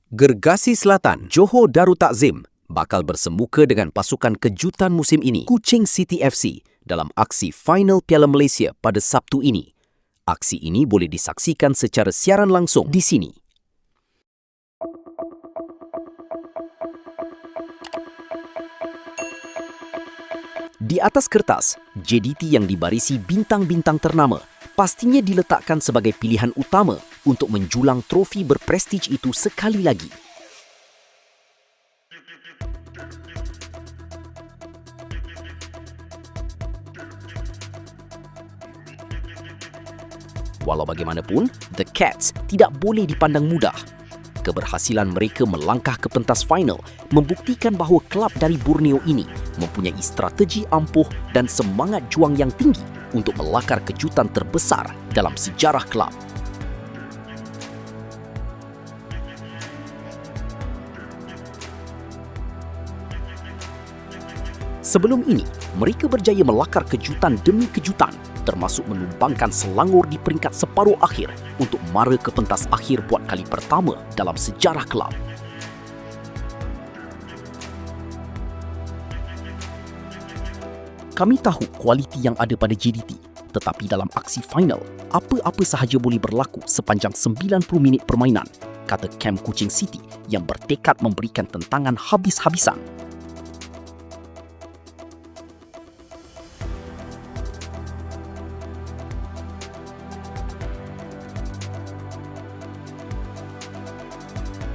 Gergasi Selatan, Johor Darul Takzim bakal bersemuka dengan pasukan kejutan musim ini, Kuching City FC, dalam aksi final Piala Malaysia pada Sabtu ini. Aksi ini boleh disaksikan secara siaran langsung di sini. Di atas kertas, JDT yang dibarisi bintang-bintang ternama pastinya diletakkan sebagai pilihan utama untuk menjulang trofi berprestij itu sekali lagi. Walau bagaimanapun, The Cats tidak boleh dipandang mudah. Keberhasilan mereka melangkah ke pentas final membuktikan bahawa kelab dari Borneo ini mempunyai strategi ampuh dan semangat juang yang tinggi untuk melakar kejutan terbesar dalam sejarah kelab. Sebelum ini, mereka berjaya melakar kejutan demi kejutan, termasuk menumbangkan Selangor di peringkat separuh akhir untuk mara ke pentas akhir buat kali pertama dalam sejarah kelab. Kami tahu kualiti yang ada pada JDT, tetapi dalam aksi final, apa-apa sahaja boleh berlaku sepanjang 90 minit permainan, kata Camp Kuching City yang bertekad memberikan tentangan habis-habisan.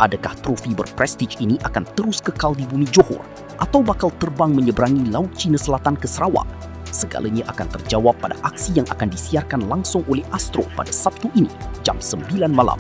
Adakah trofi berprestij ini akan terus kekal di bumi Johor atau bakal terbang menyeberangi Laut Cina Selatan ke Sarawak? Segalanya akan terjawab pada aksi yang akan disiarkan langsung oleh Astro pada Sabtu ini, jam 9 malam.